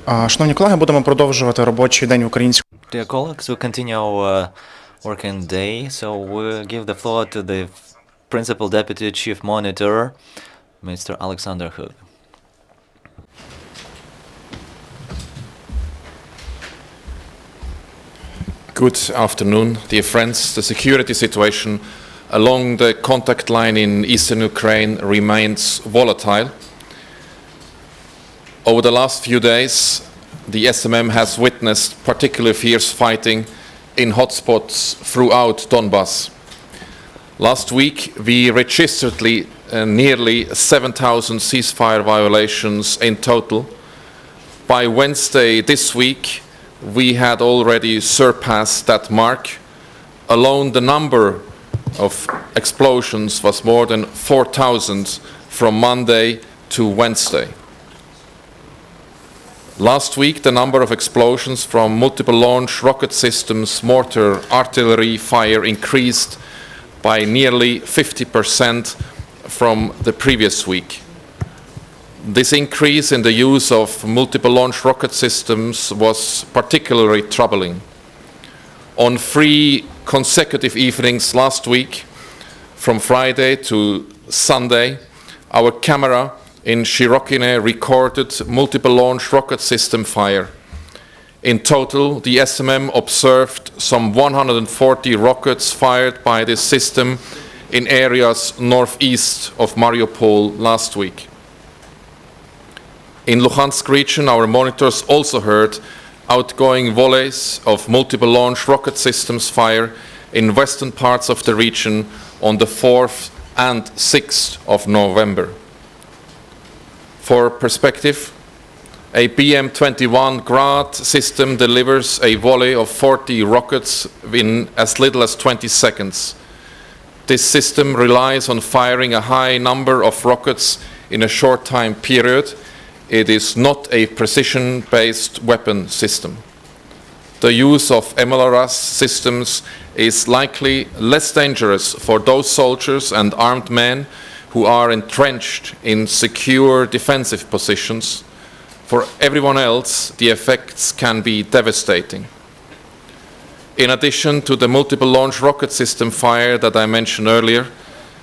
Шановні колеги, будемо продовжувати робочий день українською. Dear colleagues, we continue our working day, so we'll give the floor to the Principal Deputy Chief Monitor, Mr. Alexander Hug. Good afternoon, dear friends. The security situation along the contact line in eastern Ukraine remains volatile. Over the last few days, the SMM has witnessed particularly fierce fighting in hotspots throughout Donbas. Last week, we registered nearly 7,000 ceasefire violations in total. By Wednesday this week, we had already surpassed that mark. Alone, the number of explosions was more than 4,000 from Monday to Wednesday. Last week, the number of explosions from multiple launch rocket systems, mortar, artillery fire increased by nearly 50% from the previous week. This increase in the use of multiple launch rocket systems was particularly troubling. On 3 consecutive evenings last week, from Friday to Sunday, our camera in Shirokine recorded multiple launch rocket system fire. In total, the SMM observed some 140 rockets fired by this system in areas northeast of Mariupol last week. In Luhansk region, our monitors also heard outgoing volleys of multiple launch rocket systems fire in western parts of the region on the 4th and 6th of November. For perspective, a BM-21 Grad system delivers a volley of 40 rockets in as little as 20 seconds. This system relies on firing a high number of rockets in a short time period. It is not a precision-based weapon system. The use of MLRS systems is likely less dangerous for those soldiers and armed men who are entrenched in secure defensive positions. For everyone else, the effects can be devastating. In addition to the multiple launch rocket system fire that I mentioned earlier,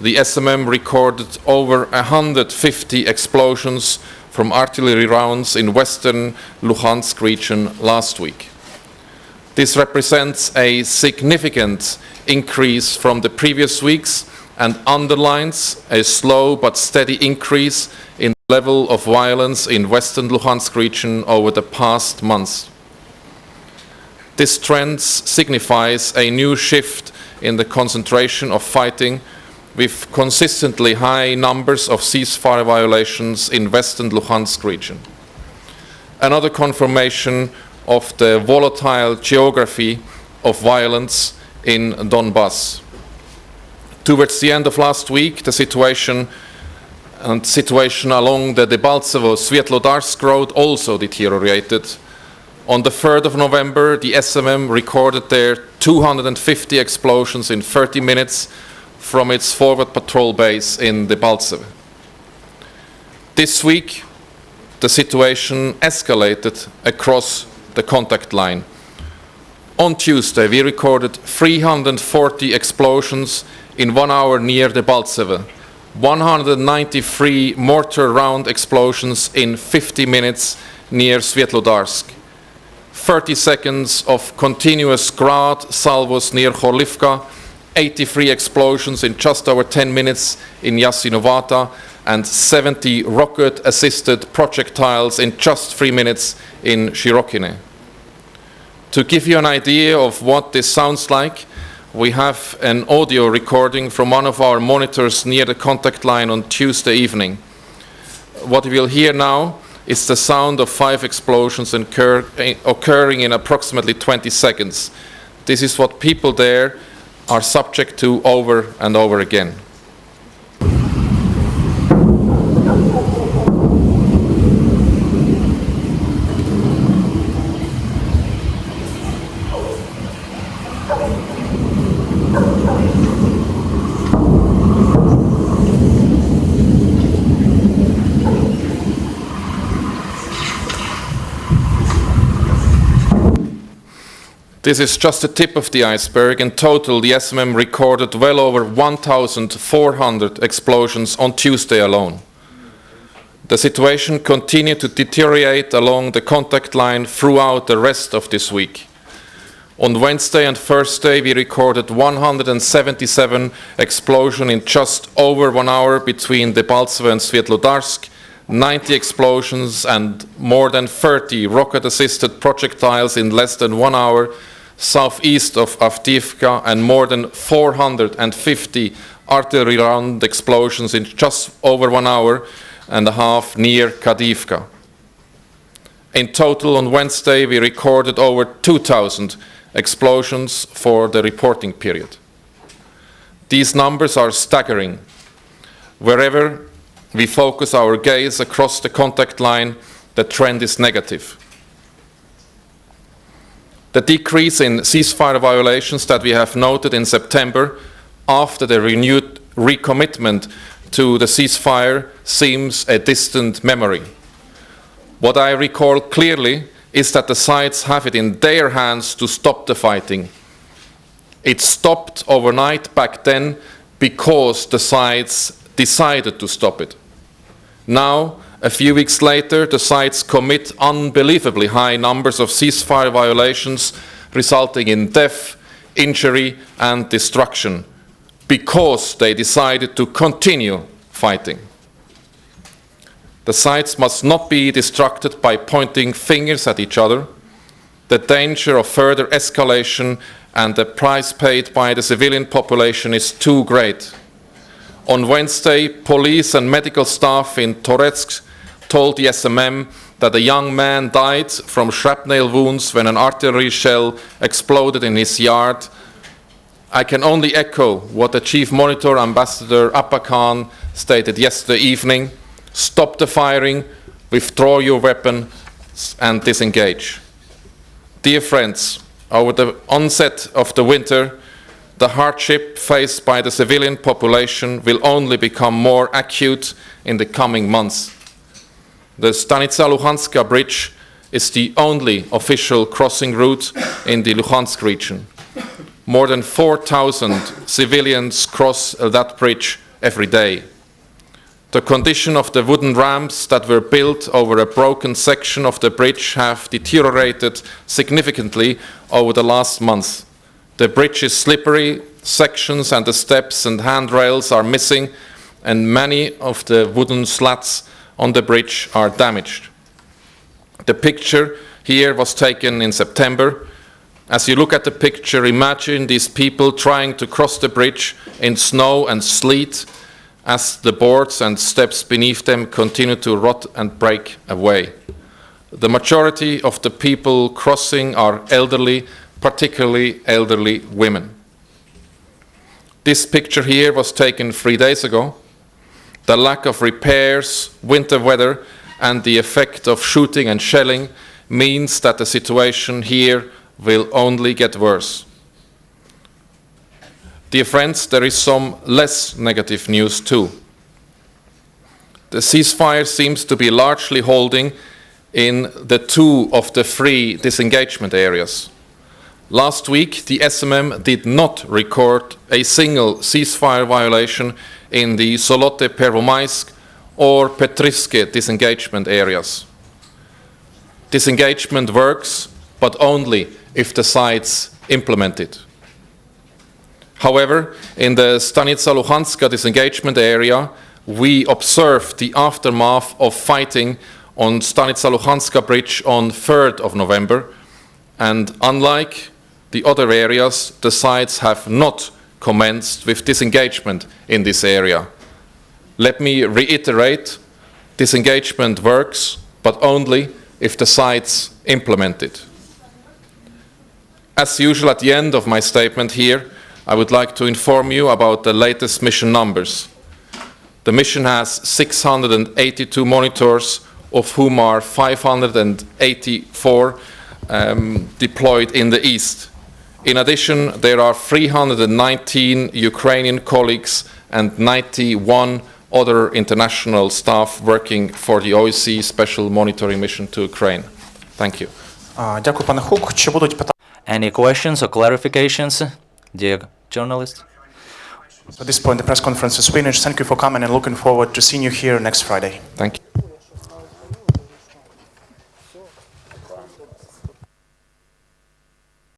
the SMM recorded over 150 explosions from artillery rounds in western Luhansk region last week. This represents a significant increase from the previous weeks and underlines a slow but steady increase in the level of violence in western Luhansk region over the past months. This trend signifies a new shift in the concentration of fighting, with consistently high numbers of ceasefire violations in western Luhansk region. Another confirmation of the volatile geography of violence in Donbas. Towards the end of last week, the situation along the Debaltsevo-Svetlodarsk road also deteriorated. On the 3rd of November, the SMM recorded there 250 explosions in 30 minutes from its forward patrol base in Debaltsevo. This week, the situation escalated across the contact line. On Tuesday, we recorded 340 explosions in 1 hour near Debaltsevo, 193 mortar round explosions in 50 minutes near Svetlodarsk, 30 seconds of continuous Grad salvos near Horlivka, 83 explosions in just over 10 minutes in Yasinovata, and 70 rocket-assisted projectiles in just 3 minutes in Shirokine. To give you an idea of what this sounds like, we have an audio recording from one of our monitors near the contact line on Tuesday evening. What we will hear now is the sound of 5 explosions occurring in approximately 20 seconds. This is what people there are subject to over and over again. This is just the tip of the iceberg. In total, the SMM recorded well over 1,400 explosions on Tuesday alone. The situation continued to deteriorate along the contact line throughout the rest of this week. On Wednesday and Thursday, we recorded 177 explosions in just over 1 hour between Debaltseve and Svetlodarsk, 90 explosions and more than 30 rocket-assisted projectiles in less than 1 hour southeast of Avdiivka, and more than 450 artillery round explosions in just over 1 hour and a half near Kadivka. In total, on Wednesday, we recorded over 2,000 explosions for the reporting period. These numbers are staggering. Wherever we focus our gaze across the contact line, the trend is negative. The decrease in ceasefire violations that we have noted in September after the renewed recommitment to the ceasefire seems a distant memory. What I recall clearly is that the sides have it in their hands to stop the fighting. It stopped overnight back then because the sides decided to stop it. Now, a few weeks later, the sides commit unbelievably high numbers of ceasefire violations, resulting in death, injury, and destruction, because they decided to continue fighting. The sides must not be distracted by pointing fingers at each other. The danger of further escalation and the price paid by the civilian population is too great. On Wednesday, police and medical staff in Toretsk told the SMM that a young man died from shrapnel wounds when an artillery shell exploded in his yard. I can only echo what the Chief Monitor, Ambassador Apakan, stated yesterday evening. Stop the firing, withdraw your weapon, and disengage. Dear friends, over the onset of the winter, the hardship faced by the civilian population will only become more acute in the coming months. The Stanitsa Luhanska bridge is the only official crossing route in the Luhansk region. More than 4,000 civilians cross that bridge every day. The condition of the wooden ramps that were built over a broken section of the bridge have deteriorated significantly over the last month. The bridge is slippery, sections and the steps and handrails are missing, and many of the wooden slats on the bridge are damaged. The picture here was taken in September. As you look at the picture, imagine these people trying to cross the bridge in snow and sleet as the boards and steps beneath them continue to rot and break away. The majority of the people crossing are elderly, particularly elderly women. This picture here was taken 3 days ago. The lack of repairs, winter weather, and the effect of shooting and shelling means that the situation here will only get worse. Dear friends, there is some less negative news too. The ceasefire seems to be largely holding in the 2 of the 3 disengagement areas. Last week, the SMM did not record a single ceasefire violation in the Solote-Pervomaisk or Petrivske disengagement areas. Disengagement works, but only if the sides implement it. However, in the Stanitsa Luhanska disengagement area, we observed the aftermath of fighting on Stanitsa Luhanska bridge on 3rd of November, and unlike the other areas, the sides have not commenced with disengagement in this area. Let me reiterate, disengagement works, but only if the sides implement it. As usual, at the end of my statement here, I would like to inform you about the latest mission numbers. The mission has 682 monitors, of whom are 584 deployed in the east. In addition, there are 319 Ukrainian colleagues and 91 other international staff working for the OSCE Special Monitoring Mission to Ukraine. Thank you. Дякую, пане Хук. Чи будуть питання? Any questions or clarifications, dear journalists? At this point, the press conference is finished. Thank you for coming and looking forward to seeing you here next Friday. Thank you.